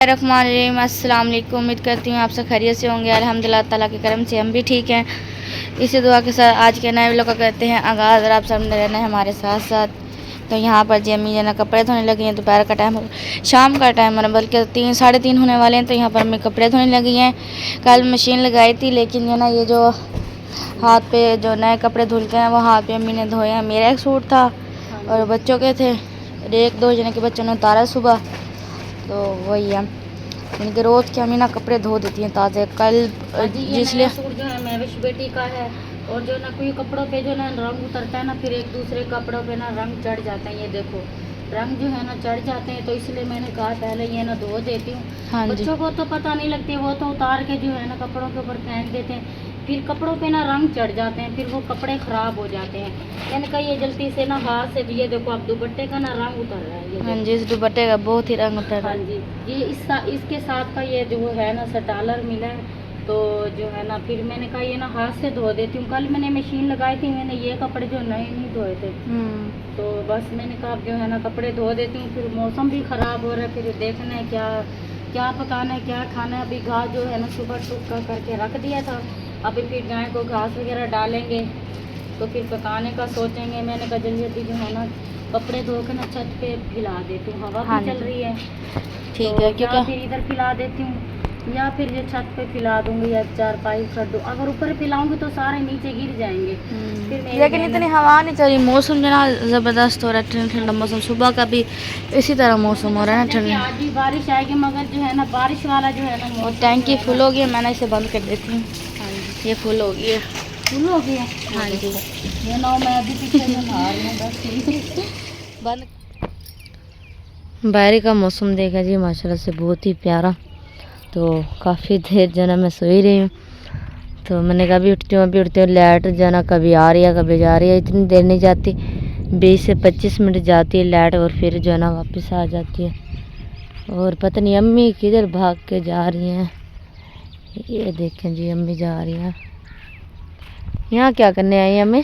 रहमान अस्सलाम वालेकुम। उम्मीद करती हूँ आप सब खैरियत से होंगे। अल्हम्दुलिल्लाह ताला के करम से हम भी ठीक हैं। इसी दुआ के साथ आज के नए व्लॉग का करते हैं आगाज़ और आप सब ने रहना है हमारे साथ साथ। तो यहाँ पर जी अम्मी जना कपड़े धोने लगी हैं। दोपहर का टाइम, शाम का टाइम है, बल्कि 3 साढ़े 3 होने वाले हैं। तो यहाँ पर अम्मी कपड़े धोने लगी हैं। कल मशीन लगाई थी, लेकिन ये ना ये जो हाथ पे जो नए कपड़े धुलते हैं वो हाथ पे अम्मी ने धोए हैं। मेरा एक सूट था और बच्चों के थे, 1-2 जने के बच्चों ने उतारा सुबह। तो वही है, इनके रोज़ के अम्मी ना कपड़े धो देती हैं ताज़े। कल जिसलिए सूट जो है महविश बेटी का है, और जो ना कोई कपड़ों पे जो ना रंग उतरता है ना, फिर एक दूसरे कपड़ों पे ना रंग चढ़ जाते हैं। ये देखो रंग जो है ना चढ़ जाते हैं, तो इसलिए मैंने कहा पहले ये ना धो देती हूँ। हाँ जी, बच्चों को तो पता नहीं लगती, वो तो उतार के जो है ना कपड़ों के ऊपर फेंक देते हैं, फिर कपड़ों पे ना रंग चढ़ जाते हैं, फिर वो कपड़े ख़राब हो जाते हैं। मैंने कहा ये जल्दी से ना हाथ से भी, ये देखो अब दुपट्टे का ना रंग उतर रहा है। हाँ जी, इस दुपट्टे का बहुत ही रंग उतर रहा हाँ है। जी, ये इसके साथ का ये जो है ना सटालर मिला है, तो जो है ना फिर मैंने कहा ये ना हाथ से धो देती हूँ। कल मैंने मशीन लगाई थी, मैंने ये कपड़े जो नए नहीं धोए थे, तो बस मैंने कहा अब जो है ना कपड़े धो देती हूँ। फिर मौसम भी ख़राब हो रहा है, फिर देखना है क्या क्या पकाना है, क्या खाना है। अभी घास जो है ना सुबह टूक करके रख दिया था, अभी फिर गाय को घास वगैरह डालेंगे तो फिर पकाने का सोचेंगे। मैंने कहा जल्दी जल्दी जो है ना कपड़े धो के ना छत पे फैला देती हूँ, हवा हाँ भी चल रही है। ठीक तो है, या क्योंकि फिर इधर फैला देती हूँ, या फिर ये छत पे फैला दूंगी, या चारपाई कर दूँ। अगर ऊपर फैलाऊंगी तो सारे नीचे गिर जाएंगे। फिर लेकिन इतनी हवा नहीं चल रही, मौसम जो ना ज़बरदस्त हो रहा है, ठंडा ठंडा मौसम। सुबह का भी इसी तरह मौसम हो रहा है ना ठंडा। आज भी बारिश आएगी, मगर जो है ना बारिश वाला जो है ना और टैंकी फुल हो गई है, मैंने इसे बंद कर देती हूँ। हाँ जी, ये फुल हो गई है। फुल हो गया। हाँ जी, ये ना मैं अभी पीछे से नहा रही हूँ बस। बंद। बाहर का मौसम देखा जी माशाल्लाह से बहुत ही प्यारा। तो काफ़ी देर जना मैं सो ही रही हूँ, तो मैंने कहा अभी उठती हूँ लाइट जना कभी आ रही है कभी जा रही है, इतनी देर नहीं जाती, 20 से 25 मिनट जाती है लाइट, और फिर जो है ना वापस आ जाती है। और पता नहीं अम्मी किधर भाग के जा रही हैं। ये देखें जी अम्मी जा रही हैं। यहाँ क्या करने आई हैं अम्मी?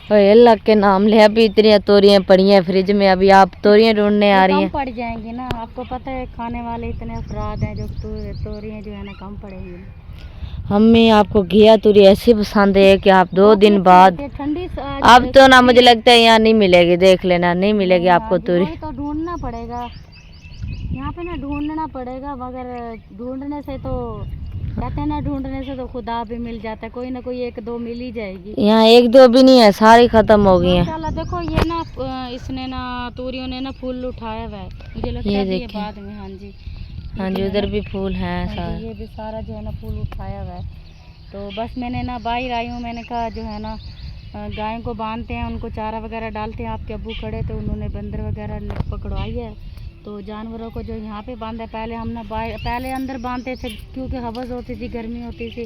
अल्लाह के नाम ले, अभी इतनी तोरियां पड़ी हैं फ्रिज में, अभी आप तोरियां ढूंढने आ रही हैं। कम पड़ जाएंगी ना, आपको पता है खाने वाले इतने अफराद हैं, जो तोरियां जो है ना कम पड़ेंगी। अम्मी आपको घिया तोरी ऐसी पसंद है कि आप 2 दिन बाद, ठंडी अब तो ना मुझे लगता है यहाँ नहीं मिलेगी, देख लेना नहीं मिलेगी आपको तोरी। तो ढूंढना पड़ेगा, यहाँ पे ना ढूंढना पड़ेगा, मगर ढूंढने से तो कहते हैं ना, ढूंढने से तो खुदा भी मिल जाता है, कोई ना कोई 1-2 मिल ही जाएगी। यहाँ 1-2 भी नहीं है, सारी खत्म हो गई हैं। माशाल्लाह देखो ये ना इसने ना तोरियों ने ना फूल उठाया हुआ है, मुझे लगता है ये बाद में। हाँ जी, हाँ जी, उधर भी फूल हैं सारा। ये भी सारा जो है ना फूल उठाया हुआ है। तो बस मैंने ना बाहर आई हूँ, मैंने कहा जो है ना गाय को बांधते हैं, उनको चारा वगैरह डालते हैं। आपके अब्बू खड़े तो उन्होंने बंदर वगैरह पकड़वाई है, तो जानवरों को जो यहाँ पे बांधा है। पहले हम ना पहले अंदर बांधते थे, क्योंकि हवस होती थी, गर्मी होती थी,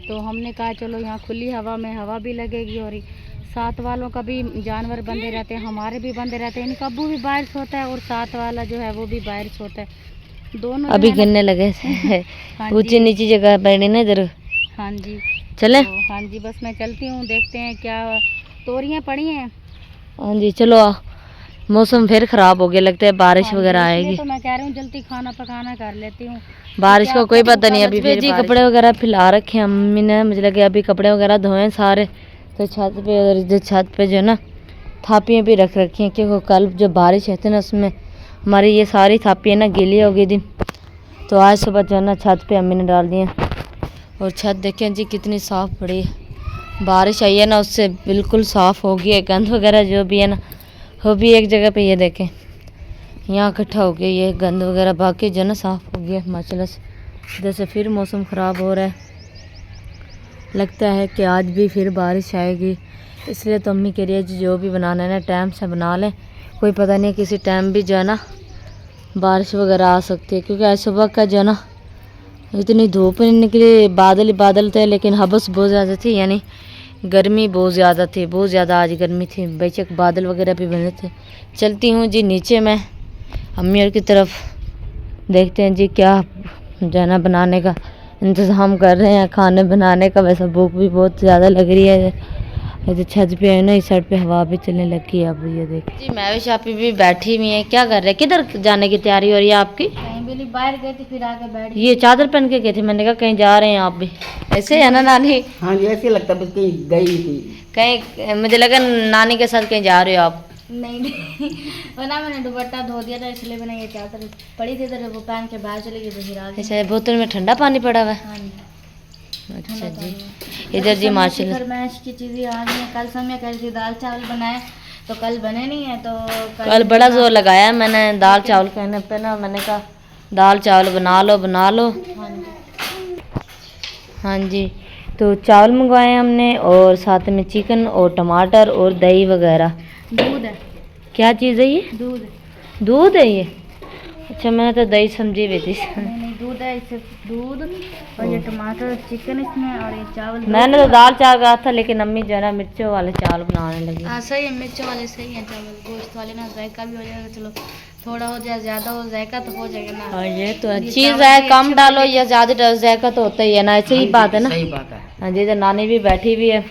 तो हमने कहा चलो यहाँ खुली हवा में हवा भी लगेगी, और साथ वालों का भी जानवर बंधे रहते हैं, हमारे भी बंधे रहते हैं। इनका अब्बू भी बाहर सोता है और साथ वाला जो है वो भी बाहर सोता है, दोनों अभी गिरने लगे थे ऊंची नीची जगह बैठे ना इधर। हाँ जी, चले। तो हाँ जी, बस मैं चलती हूँ, देखते हैं क्या तोरियां पड़ी हैं। हाँ जी चलो, मौसम फिर खराब हो गया, लगता है बारिश वगैरह आएगी। तो मैं कह रही हूँ जल्दी खाना पकाना कर लेती हूँ, बारिश का कोई पता नहीं। अभी फिर जी कपड़े वगैरह फैला रखे हैं अम्मी ने, मुझे लगे अभी कपड़े वगैरह धोए सारे, तो छत पे, और जो छत पे जो है ना थापियाँ भी रख रखी हैं, क्योंकि कल जो बारिश है ना उसमें हमारी ये सारी थापियाँ ना गीली हो गई थी, तो आज सुबह जो है ना छत पे अम्मी ने डाल दी हैं। और छत देखें जी कितनी साफ़ पड़ी है, बारिश आई है ना उससे बिल्कुल साफ़ हो गई है। गंद वगैरह जो भी है ना वो भी एक जगह पे, ये देखें यहाँ इकट्ठा हो गया ये गंद वगैरह, बाकी जो ना साफ़ हो गया माशाल्लाह से। जैसे फिर मौसम ख़राब हो रहा है, लगता है कि आज भी फिर बारिश आएगी, इसलिए तो अम्मी कह रही है जी जो भी बनाना है ना टाइम से बना लें, कोई पता नहीं किसी टाइम भी जो है ना बारिश वगैरह आ सकती है। क्योंकि आज सुबह का जो है ना इतनी धूप नहीं निकली, बादल ही बादल थे, लेकिन हबस बहुत ज़्यादा थी, यानी गर्मी बहुत ज़्यादा थी, बहुत ज़्यादा आज गर्मी थी, बेशक बादल वगैरह भी बने थे। चलती हूँ जी नीचे मैं अम्मी और की तरफ, देखते हैं जी क्या जाना बनाने का इंतज़ाम कर रहे हैं, खाने बनाने का। वैसे भूख भी बहुत ज़्यादा लग रही है, ये छत पे है ना, इस साइड पे हवा भी चलने लगी है। अब ये देख जी, मैं भी शापी भी बैठी हुई है। क्या कर रहे हैं? किधर जाने की तैयारी हो रही है आपकी? कहीं भी बाहर गए थे, फिर आके बैठ गए। ये चादर पहन के गए थे, मैंने कहा कहीं जा रहे हैं आप भी। ऐसे है ना नानी? हाँ जी, ऐसे लगता है कहीं गई थी। कहीं मुझे लगा नानी के साथ कहीं जा रहे हो आप। नहीं नहीं, वरना मैंने दुपट्टा धो दिया था, इसलिए मैंने ये चादर पड़ी थी, तो वो पहन के बाहर चली गई, तो फिर आ गई। अच्छा, बोतल में ठंडा पानी पड़ा हुआ है? हाँ जी। अच्छा जी, इधर जी माशाल्लाह फरमाइश की चीज़ें आ गई हैं। कल समय कह रही थी दाल चावल बनाए, तो कल बने नहीं है, तो कल बड़ा जोर लगाया मैंने दाल चावल कहने पे ना। मैंने कहा दाल चावल बना लो बना लो। हाँ जी। हाँ जी, तो चावल मंगवाए हमने और साथ में चिकन और टमाटर और दही वगैरह। दूध है। क्या चीज़ है ये? दूध। दूध है ये? अच्छा, मैंने तो दही समझी हुई थी। नहीं नहीं, दूध है, इससे दूध और ये टमाटर और चिकन इसमें, और ये चावल। मैंने तो दाल चावल कहा था, लेकिन अम्मी जो है ना मिर्चों वाले चावल बनाने लगी। हाँ सही है, मिर्चों वाले सही हैं चावल। गोश्त वाले ना जायका भी हो जाएगा, चलो थोड़ा हो जाए, ज़्यादा हो जाएगा तो हो जाएगा ना। हाँ, ये तो है। चीज़ है, कम डालो या ज़्यादा डालो, जायका तो होता ही है ना। ऐसे ही बात है ना। सही बात है। हाँ जी, तो नानी भी बैठी हुई है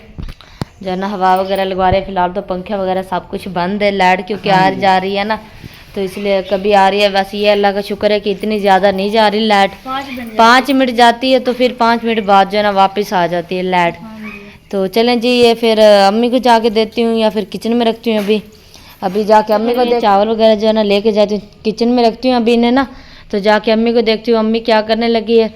जो है ना, हवा वगैरह लगवा रहे हैं। फिलहाल तो पंखे वगैरह सब कुछ बंद है, लाइट क्योंकि आ जा रही है ना, तो इसलिए कभी आ रही है। बस ये अल्लाह का शुक्र है कि इतनी ज़्यादा नहीं जा रही लाइट। 5 मिनट जाती है, तो फिर 5 मिनट बाद जो है ना वापस आ जाती है लाइट। तो चलें जी, ये फिर अम्मी को जाके देती हूँ या फिर किचन में रखती हूँ। अभी जाके अम्मी को चावल वगैरह जो है ना लेके जाती हूँ, किचन में रखती हूँ अभी इन्हें ना। तो जाके अम्मी को देखती हूँ अम्मी क्या करने लगी है।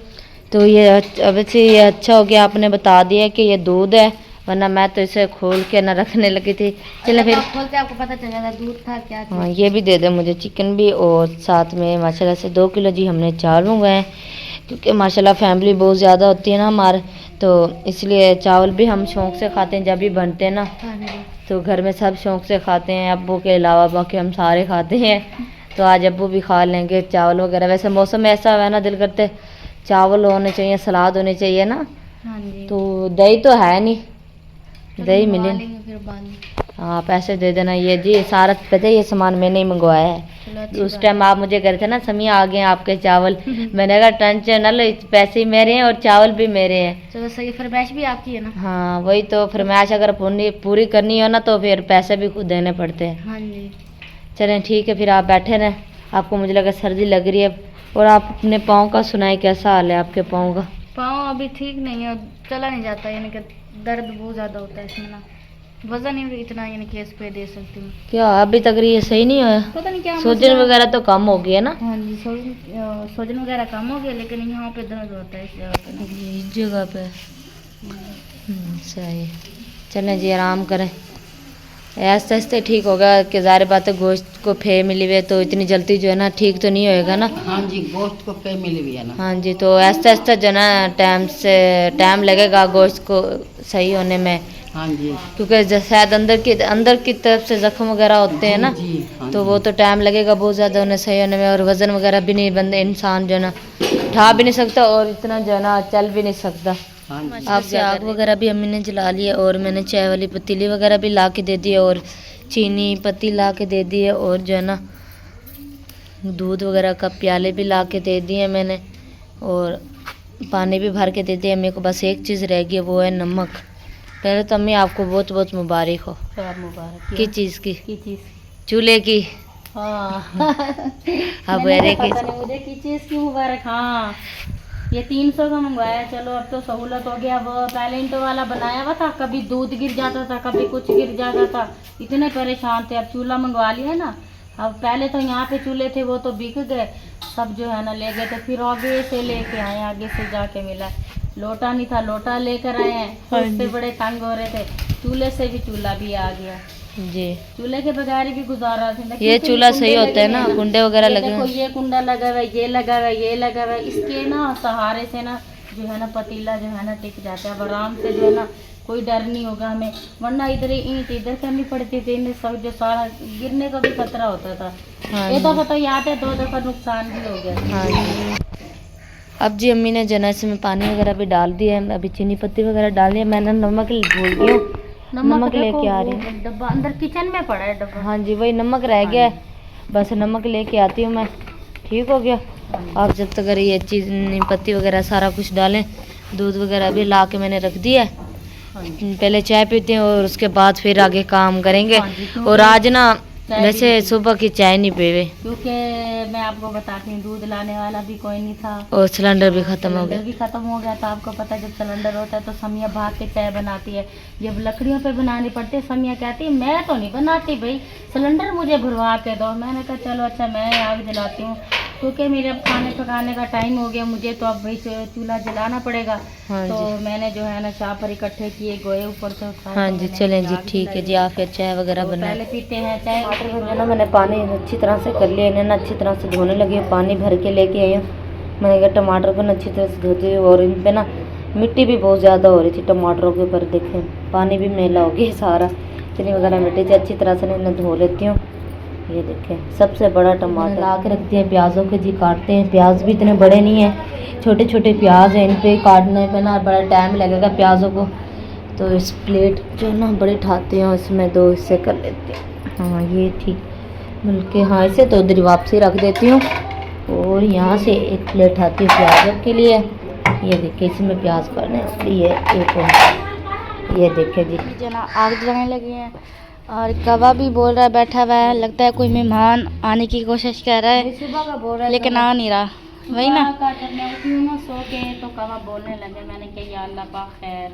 तो ये अब से ये अच्छा हो गया आपने बता दिया कि ये दूध है, वरना मैं तो इसे खोल के ना रखने लगी थी। चलें फिर खोलते आपको पता चल जाएगा दूध था क्या। हाँ, ये भी दे दे मुझे, चिकन भी, और साथ में माशाल्लाह से 2 किलो जी हमने चावल मंगवाए हैं, क्योंकि माशाल्लाह फैमिली बहुत ज़्यादा होती है ना हमारे, तो इसलिए चावल भी हम शौक़ से खाते हैं। जब भी बनते हैं ना, तो घर में सब शौक़ से खाते हैं, अब्बू के अलावा बाकी हम सारे खाते हैं। तो आज अब्बू भी खा लेंगे चावल वगैरह। वैसे मौसम ऐसा है ना, दिल करते चावल होने चाहिए, सलाद होने चाहिए ना। हाँ जी। तो दही तो है नहीं, दही मिले फिर बाद में। हाँ, पैसे दे देना। ये जी सारा पता है, ये सामान मैंने ही मंगवाया है। उस टाइम आप मुझे कह रहे थे ना समिया आ गए हैं आपके चावल, मैंने कहा टेंशन न लो, पैसे मेरे हैं और चावल भी मेरे हैं। चलो सही, फरमाइश भी आपकी है ना। हाँ वही तो, फरमाइश अगर पूरी करनी हो ना, तो फिर पैसे भी खुद देने पड़ते हैं। हाँ जी। चलें ठीक है, फिर आप बैठे रहें। आपको मुझे लगा सर्दी लग रही है। और आप अपने पाँव का सुनाए, कैसा हाल है आपके पाँव का? पाँव अभी ठीक नहीं है, चला नहीं जाता, यानी कि दर्द बहुत ज़्यादा होता है इसमें ना। वजन ही इतना यानी कि इस पे दे सकती हूँ। क्या अभी तक ये सही नहीं हुआ? पता नहीं क्या, सूजन वगैरह तो कम हो गई है ना? हाँ जी, सूजन वगैरह कम हो गया, लेकिन यहाँ पे दर्द होता है इस जगह पे। सही। चलें जी, आराम करें, ऐसे ऐसे ठीक होगा। कि ज़ाहिर बात है गोश्त को फे मिली हुई है, तो इतनी जल्दी जो है ना ठीक तो नहीं होएगा ना। हाँ जी, गोश्त को फे मिली हुई है ना। हाँ जी, तो ऐसा ऐसा जो है ना टाइम लगेगा गोश्त को सही होने में। हाँ जी, क्योंकि शायद अंदर की तरफ से जख्म वगैरह होते हैं ना, जी, हाँ तो जी। वो तो टाइम लगेगा बहुत ज़्यादा उन्हें सही होने में। और वज़न वगैरह भी नहीं, बंदे इंसान जो है ना उठा भी नहीं सकता, और इतना जो है ना चल भी नहीं सकता। हाँ जी। आपसे आग वगैरह भी अम्मी ने जला लिया, और मैंने चाय वाली पतीली वगैरह भी ला के दे दी है, और चीनी पत्ती ला के दे दी है, और जो है ना दूध वगैरह का प्याले भी ला के दे दिए मैंने, और पानी भी भर के दे दिया। मेरे को बस एक चीज़ रह गई, वो है नमक। पहले तो अम्मी आपको बहुत बहुत मुबारक हो। मुबारक। किस चीज़ की? की चीज़? चूल्हे की। हाँ। अब मैंने तो पता नहीं मुझे किस चीज़ की मुबारक। हाँ, ये 300 का मंगवाया, चलो अब तो सहूलत हो गया। वो पहले इंटो वाला बनाया हुआ था, कभी दूध गिर जाता था, कभी कुछ गिर जाता था, इतने परेशान थे। अब चूल्हा मंगवा लिया ना। अब पहले तो यहाँ पे चूल्हे थे, वो तो बिक गए सब जो है ना, ले गए थे। फिर आगे से लेके आए, आगे से जाके मिला। लोटा नहीं था, लोटा लेकर आए हैं, उससे बड़े तंग हो रहे थे। चूल्हे से भी चूल्हा भी आ गया जी। चूल्हे के बगैर भी गुजारा था। ये चूल्हा सही होता है ना, कुंडे वगैरह लगे। देखो ये कुंडा लगा हुआ है, ये लगा हुआ है, ये लगा हुआ है। इसके ना सहारे से ना जो है ना पतीला जो है ना टिक जाता है। अब आराम से जो है ना कोई डर नहीं होगा हमें, वरना इधर ईंट इधर करनी पड़ती थी, इन्हें सब जो सारा गिरने का भी खतरा होता था। हाँ ये तो पता याद है, 2 दफ़ा नुकसान भी हो गया। हाँ जी। अब जी अम्मी ने जनासे में पानी वगैरह भी डाल दिया है, अभी चीनी पत्ती वगैरह डाल दिया। मैंने नमक भूल गई हूँ, नमक लेके आ रही हूँ। डब्बा अंदर किचन में पड़ा है डब्बा। हाँ जी, वही नमक रह गया है, बस नमक लेके आती हूँ मैं। ठीक हो गया। आप जब तक ये चीनी पत्ती वगैरह सारा कुछ डालें, दूध वगैरह भी ला के मैंने रख दिया है। पहले चाय पीते हैं और उसके बाद फिर आगे काम करेंगे। हाँ जी, क्योंकि और आज ना चाय वैसे भी- सुबह की चाय नहीं पीवे क्योंकि मैं आपको बताती हूँ, दूध लाने वाला भी कोई नहीं था और सिलेंडर भी खत्म हो सिलेंडर गया। भी खत्म हो गया। तो आपको पता है जब सिलेंडर होता है तो समिया भाग के चाय बनाती है, जब लकड़ियों पे बनानी पड़ती है समिया कहती है मैं तो नहीं बनाती भाई, सिलेंडर मुझे भरवा के दो। मैंने कहा चलो अच्छा मैं आग जलाती हूँ, क्योंकि मेरे अब खाने पकाने का टाइम हो गया, मुझे तो अब भाई चूल्हा जलाना पड़ेगा। हाँ तो जी, मैंने जो है ना चाय पर इकट्ठे किए गोए ऊपर से उठाए। हाँ तो जी, मैंने चलें जी, आग ठीक है जलाई। जी। आप फिर चाय वगैरह तो बनाए। पहले पीते हैं चाय। टमाटर को जो है ना मैंने पानी अच्छी तरह से कर लिया, इन्हें ना अच्छी तरह से धोने लगी हूँ, पानी भर के लेके आई हूँ। मैंने कहा टमाटर को ना अच्छी तरह से धोती हूँ, और इन पे ना मिट्टी भी बहुत ज़्यादा हो रही थी टमाटरों के ऊपर, देखें पानी भी मैला हो गया सारा, इतनी वगैरह मिट्टी थी। अच्छी तरह से इन्हें धो लेती हूँ। ये देखें सबसे बड़ा टमाटर ला के रखते हैं प्याज़ों के जी, काटते हैं। प्याज भी इतने बड़े नहीं हैं, छोटे छोटे प्याज हैं, इन पे काटने पे ना बड़ा टाइम लगेगा प्याज़ों को। तो इस प्लेट जो ना बड़े उठाते हैं इसमें 2 हिस्से कर लेते हैं। हाँ ये ठीक, बल्कि हाँ इसे तो उधर वापसी रख देती हूँ, और यहाँ से एक प्लेट उठाती हूँ प्याज़ों के लिए। ये देखिए इसमें प्याज करने ये एक और, ये देखिए जी जो ना आग जलाने लगे हैं, और कवा भी बोल रहा है बैठा हुआ है, लगता है कोई मेहमान आने की कोशिश कर रहा है सुबह का बोल रहा है लेकिन आ नहीं रहा। वही ना, सुबह का जब मैं उठी हूँ ना सो के तो कवा बोलने लगे। मैंने कहा या अल्लाह पाक खैर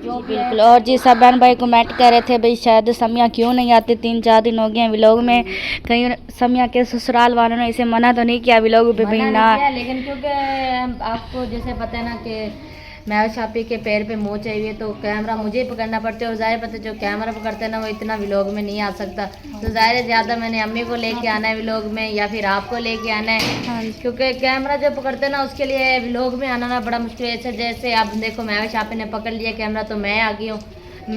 जो भी है। बिल्कुल। और जी सब बहन भाई कमेंट कर रहे थे भाई शायद समिया क्यों नहीं आती, 3-4 दिन हो गए हैं व्लॉग में, कहीं समिया के ससुराल वालों ने इसे मना तो नहीं किया व्लॉग पे भाई मना ना। नहीं किया, लेकिन क्योंकि आपको जैसे पता है ना कि मैं शापी के पैर पे मोच आई हुई है, तो कैमरा मुझे ही पकड़ना पड़ता है, और ज़ाहिर पता है जो कैमरा पकड़ते हैं ना वो इतना व्लॉग में नहीं आ सकता। तो ज़ाहिर है ज़्यादा मैंने अम्मी को लेके आना है व्लॉग में, या फिर आपको लेके आना है, क्योंकि कैमरा जो पकड़ते हैं ना उसके लिए व्लॉग में आना ना बड़ा मुश्किल है। जैसे आप देखो मैं शापी ने पकड़ लिया कैमरा तो मैं आ गई हूँ,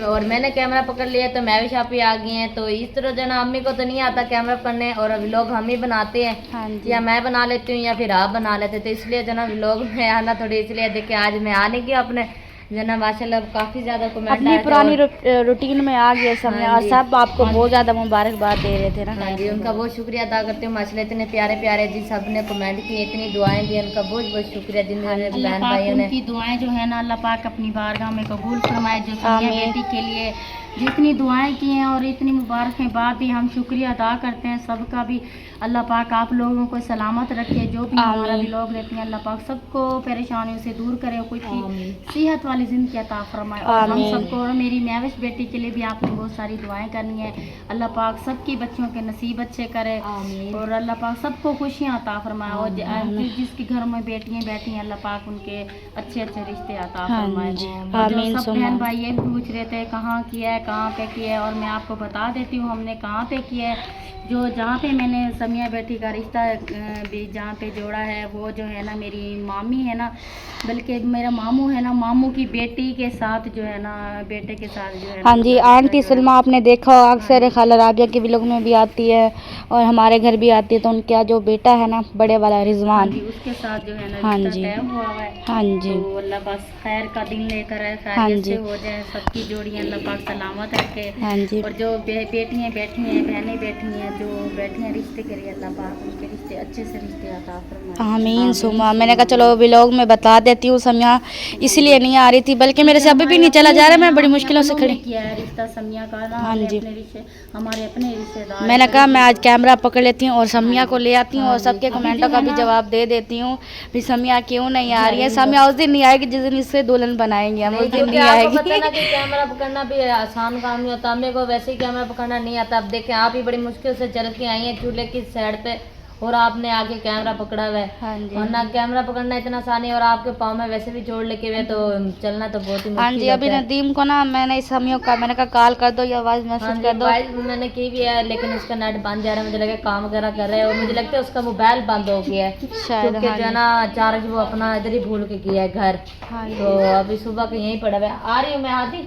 और मैंने कैमरा पकड़ लिया तो मैं भी शापी आ गई हैं। तो इस तरह जो ना अम्मी को तो नहीं आता कैमरा पकड़ने, और व्लॉग हम ही बनाते हैं, हाँ जी। या मैं बना लेती हूँ या फिर आप बना लेते, तो इसलिए जो ना व्लॉग में आना थोड़ी इसलिए देखिए आज मैं आने की अपने जो ना माशाल्लाह काफ़ी ज़्यादा कमेंट अपनी पुरानी रूटीन में आ गया समय, हाँ और जी। सब आपको बहुत ज़्यादा मुबारकबाद दे रहे थे ना। हाँ जी, उनका बहुत शुक्रिया अदा करती हूँ। माशाल्लाह इतने प्यारे प्यारे जी सब ने कमेंट किए, इतनी दुआएं दी, उनका बहुत बहुत शुक्रिया जिन्होंने अल्लाह बहन पाक भाइयों ने। उनकी दुआएं जो है ना अल्लाह पाक अपनी बारगाह में कबूल फरमाए, जो समिया आमीन। बेटी के लिए जितनी दुआएं की हैं और इतनी मुबारकें बाद भी हम शुक्रिया अदा करते हैं सबका भी। अल्लाह पाक आप लोगों को सलामत रखे, जो भी हमारा भी लोग रहते हैं अल्लाह पाक सबको परेशानियों से दूर करे, कोई सेहत वाली जिंदगी अता फरमाए। और हम आमीन। सबको और मेरी मैविश बेटी के लिए भी आपने बहुत सारी दुआएं करनी है। अल्लाह पाक सबकी बच्चियों के नसीब अच्छे करे, और अल्लाह पाक सबको खुशियाँ अता फरमाए, और जिसके घर में बेटियाँ बैठी हैं अल्लाह पाक उनके अच्छे अच्छे रिश्ते अता हाँ फरमाए। जी। और जो आमीन सब सुम्मा। बहन भाई ये पूछ रहे थे कहाँ किया है, कहाँ पे किया है, और मैं आपको बता देती हूँ हमने कहाँ पे किया है। जो जहाँ पे मैंने समिया बेटी का रिश्ता भी जहाँ पे जोड़ा है वो जो है ना मेरी मामी है ना, बल्कि मेरा मामू है ना, मामू की बेटी के साथ जो है ना बेटे के साथ जो है ना। हाँ जी, आंटी सलमा आपने देखा हो अक्सर खाला राबिया के व्लॉग में भी आती है और हमारे घर भी आती है, तो उनका जो बेटा है ना बड़े वाला रिजवान, जी, उसके साथ जो है ना हाँ रिश्ता जी। तय हुआ हुआ है। हाँ जी। तो अल्लाह बस खैर का दिन लेकर आए, हाँ खैरियत जी। से हो जाए, सबकी जोड़ियाँ अल्लाह पाक सलामत रखे। हाँ जी। और जो बेटियाँ बैठी हैं, बहनें बैठी हैं, जो बैठी हैं रिश्ते के लिए अल्लाह पाक उनके रिश्ते अच्छे से रिश्ते अता फरमाए। आमीन सुमा। मैंने कहा चलो व्लॉग में बता देती हूँ, समिया इसलिए नहीं आ रही थी, बल्कि मेरे से अभी भी नहीं चला जा रहा है, मैं बड़ी मुश्किलों से खड़ी। किया है रिश्ता समिया का ना, हाँ हमने जी। अपने रिश्ते हमारे अपने रिश्तेदार। मैंने कहा मैं आज कैमरा पकड़ लेती हूँ और समिया को ले आती हूँ और सबके कमेंटों का भी जवाब दे देती हूँ भी समिया क्यों नहीं आ रही है। समिया उस दिन नहीं आएगी जिस दिन इससे दुल्हन बनाएंगे हम, उस दिन नहीं आपको पता है ना आएगी। कि कैमरा पकड़ना भी आसान काम नहीं होता, मेरे को वैसे ही कैमरा पकड़ना नहीं आता। अब देखें आप ही बड़ी मुश्किल से चल के आई हैं चूल्हे की साइड पे, और आपने आके कैमरा पकड़ा हुआ है। हाँ जी। वरना कैमरा पकड़ना इतना आसान है, और आपके पाँव में वैसे भी जोड़ लेके हुए, तो चलना तो बहुत ही हाँ जी। मुश्किल अभी होता है। नदीम को ना मैंने इस समियों का मैंने कहा कॉल कर दो या आवाज़ हाँ मैसेज जी, कर दो। मोबाइल मैंने की भी है, लेकिन उसका नेट बंद जा रहा है, मुझे लगा काम वगैरह कर रहे हैं, और मुझे लगता है उसका मोबाइल बंद हो गया है, शायद। क्योंकि हाँ जो है जी। ना चार्ज वो अपना इधर ही भूल के किया है घर। हाँ जी। तो अभी सुबह के यहीं पड़ा हुआ है। आ रही हूँ मैं आधी।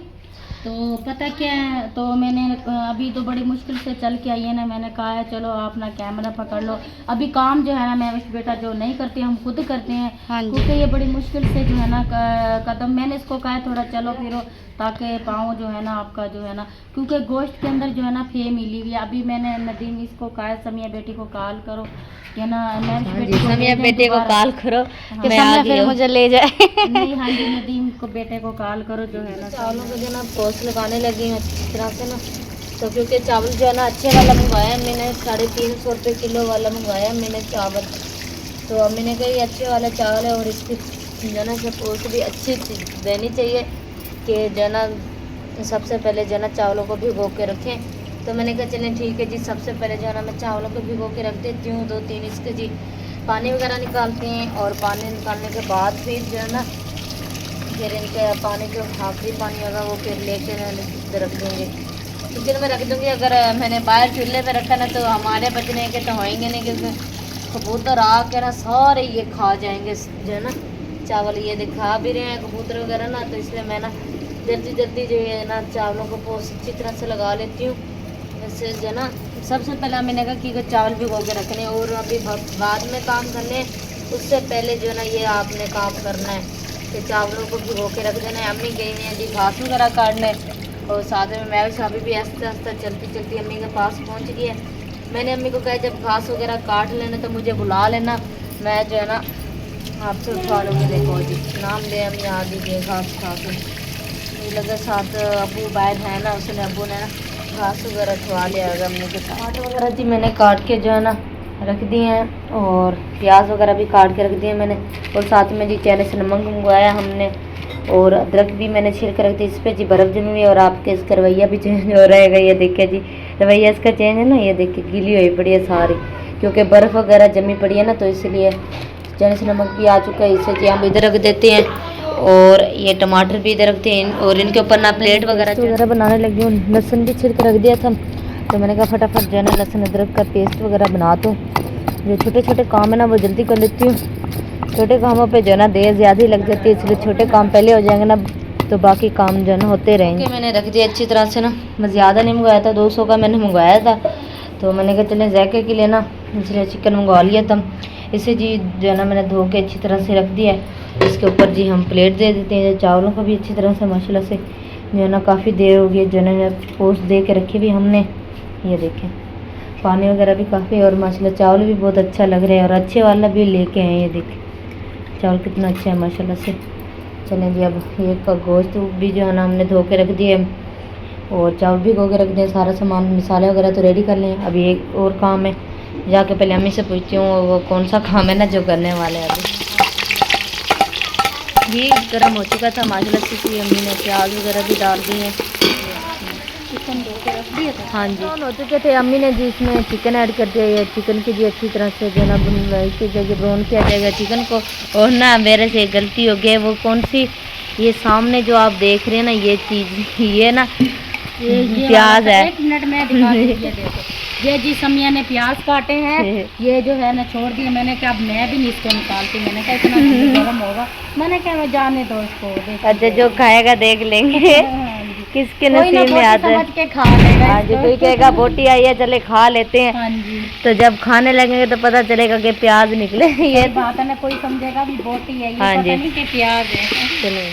तो पता क्या है, तो मैंने अभी तो बड़ी मुश्किल से चल के आई है ना, मैंने कहा है चलो आप ना कैमरा पकड़ लो। अभी काम जो है ना मैं बेटा जो नहीं करते हम खुद करते हैं, हाँ जी। क्योंकि ये बड़ी मुश्किल से जो है ना कदम मैंने इसको कहा है थोड़ा चलो फिरो, ताकि पाँव जो है ना आपका जो है ना, क्योंकि गोश्त के अंदर जो है ना फे मिली हुई है। अभी मैंने नदीम इसको कहा है समिया बेटी को कॉल करो, है ना मैं हाँ जी, समिया बेटे को कॉल करो, कि मैं आ समय गई फिर हूँ। मुझे ले जाए। नहीं, हाँ जी, नदीम को बेटे को कॉल करो जो है ना। चावलों को जो ना पोस्ट लगाने लगी हूँ अच्छी तरह से ना, तो क्योंकि चावल जो है ना अच्छे वाला मंगवाया मैंने, 350 रुपये किलो वाला मंगवाया मैंने चावल। तो अम्मी ने कहा ये अच्छे वाला चावल है और इसकी जो है ना पोस्ट भी अच्छी देनी चाहिए कि जो है ना सबसे पहले जो है ना चावलों को भिगो के रखें। तो मैंने कहा चलें ठीक है जी, सबसे पहले जो है ना मैं चावलों को भिगो के रख देती हूँ, 2-3 इसके जी पानी वगैरह निकालते हैं। और पानी निकालने के बाद फिर जो है ना फिर इनके पानी जो आखिरी पानी होगा वो फिर लेके रख दूँगी, किचन में रख दूँगी। अगर मैंने बाहर चूल्हे पे रखा ना तो हमारे बचने के तो होएंगे नहीं, क्योंकि कबूतर आके ना सारे ये खा जाएंगे जो है ना चावल। ये दिखा भी रहे हैं कबूतर वगैरह ना, तो इसलिए मैं ना जल्दी जल्दी जो है ना चावलों को पोस्ट अच्छी तरह से लगा लेती हूँ। वैसे जो है ना सबसे पहले मैंने कहा कि चावल भिगो के रखने और अभी बाद में काम करने, उससे पहले जो है ना ये आपने काम करना है कि चावलों को भिगो के रख देना है। अम्मी गई हैं जी घास वगैरह काटने, और साथ में मैं शादी भी आस्ते आस्ते चलती चलती अम्मी के पास पहुंच गई है। मैंने अम्मी को कहा जब घास वगैरह काट लेना तो मुझे बुला लेना, मैं जो है ना आपसे उठवा लूँगी। देखो जी नाम ले हम यहाँ दीजिए घास खा के, मुझे लगा साथ अबू बाहर है ना, उसने अबू ने ना घास वगैरह उठवा लिया होगा अम्मी के साथ। टमाटर वगैरह जी मैंने काट के जो है ना रख दिए हैं, और प्याज वगैरह भी काट के रख दिए मैंने, और साथ में जी चने से नमक मंगवाया हमने, और अदरक भी मैंने छील कर रख दी। इस पर जी बर्फ़ जमी हुई है और आपके इसका रवैया भी चेंज हो रहेगा। ये देखिए जी रवैया इसका चेंज है ना, ये देखिए गीली हुई पड़ी है सारी, क्योंकि बर्फ़ वगैरह जमी पड़ी है ना, तो इसलिए चने से नमक भी आ चुका है। इसे जी हम इधर रख देते हैं, और ये टमाटर भी इधर रखते हैं, और इनके ऊपर ना प्लेट वगैरह बनाने लगी हूँ। लहसुन भी छिल कर रख दिया था, तो मैंने कहा फटाफट जो है ना लहसुन अदरक का पेस्ट वगैरह बना दूँ। जो छोटे छोटे काम है ना वो जल्दी कर लेती हूँ, छोटे कामों पे जो है ना देर ज़्यादा ही लग जाती है, इसलिए छोटे काम पहले हो जाएंगे ना तो बाकी काम जो है ना होते रहेंगे। मैंने रख दिया अच्छी तरह से ना, मैं ज़्यादा नहीं मंगवाया था, 200 का मैंने मंगवाया था, तो मैंने कहा चलें जायके के लिए ना इसलिए चिकन मंगवा लिया था। इसे जी जो है ना मैंने धो के अच्छी तरह से रख दिया है। इसके ऊपर जी हम प्लेट दे देते हैं। चावलों को भी अच्छी तरह से माशाल्लाह से जो है ना काफ़ी देर हो गई जो है ना पोस्ट दे के रखी भी हमने। ये देखें पानी वगैरह भी काफ़ी, और माशाल्लाह चावल भी बहुत अच्छा लग रहा है, और अच्छे वाला भी लेके आए। ये देखें चावल कितना अच्छा है माशाल्लाह से। चलें जी अब ये का गोश्त भी जो है ना हमने धो के रख दिए, और चावल भी धो के रख दिए, सारा सामान मसाले वगैरह तो रेडी कर लें। अभी एक और काम है, जाके पहले अम्मी से पूछती हूँ वो कौन सा काम है ना जो करने वाले हैं। अभी ये गर्म हो चुका था माशाल्लाह से, इसलिए अम्मी ने प्याज वगैरह भी डाल दी हैं। चिकन धो के रख दिया था। हाँ जी हो चुके थे। अम्मी ने जी इसमें चिकन ऐड कर दिया है। चिकन की जी अच्छी तरह से जो है ना इसकी जगह ब्राउन किया जाएगा चिकन को। और ना मेरे से गलती हो गई, वो कौन सी ये सामने जो आप देख रहे हैं ना ये चीज़ ये ना ये प्याज है। 1 मिनट में दिखा दीजिए। देखो ये जी समिया ने प्याज काटे हैं, ये जो है ना छोड़ दिए। मैंने कहा अब मैं भी नहीं इसको निकालती, मैंने कहा इतना गर्म होगा, मैंने कहा मैं जाने दो इसको। अच्छा जो खाएगा देख लेंगे किसके नसीब में आता है, समझ के खा लेगा। हाँ जी कोई कहेगा बोटी आई है चले खा लेते हैं, हाँ जी तो जब खाने लगेंगे तो पता चलेगा कि प्याज निकले। ये बात है ना, कोई समझेगा भी बोटी है, ये हाँ पता जी। नहीं कि प्याज है। चलिए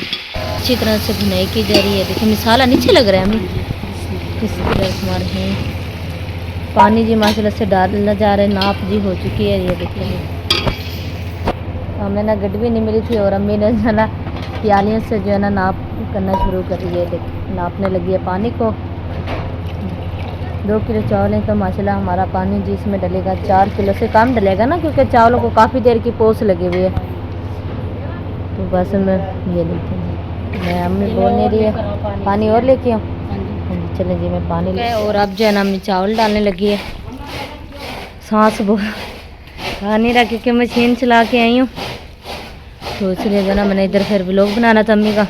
अच्छी तरह से भुनाई की जा रही है। देखिए मसाला नीचे लग रहा है हमें किस तरह से मार हैं। पानी जी माशाल्लाह से डालना जा रहा है, नाप जी हो चुकी है। ये देखिए हमें ना गड्डी नहीं मिली थी, और अम्मी ने जो ना प्यालियों से जो है ना नाप करना शुरू कर दिया। देखिए नापने लगी है पानी को। 2 किलो चावल है तो माशाल्लाह हमारा पानी जी इसमें डलेगा 4 किलो से कम डलेगा ना, क्योंकि चावलों को काफ़ी देर की पोस लगी हुई है। तो बस मैं ये देखिए मैं अम्मी बोल नहीं रही है पानी और लेके आऊँ। चले जी मैं पानी ले, और अब जो है ना अम्मी चावल डालने लगी है। सांस बहुत आ नहीं रहा क्योंकि मशीन चला के आई हूँ, तो इसलिए जो ना मैंने इधर फिर व्लॉग बनाना था अम्मी का।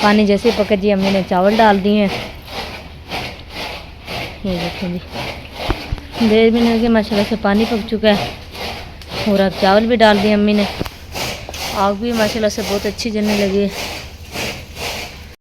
पानी जैसे पके जी अम्मी ने चावल डाल दिए हैं। ये देखो जी देर भी नहीं लगी माशाल्लाह से पानी पक चुका है, और अब चावल भी डाल दिए अम्मी ने। आग भी माशाल्लाह से बहुत अच्छी जलने लगी है।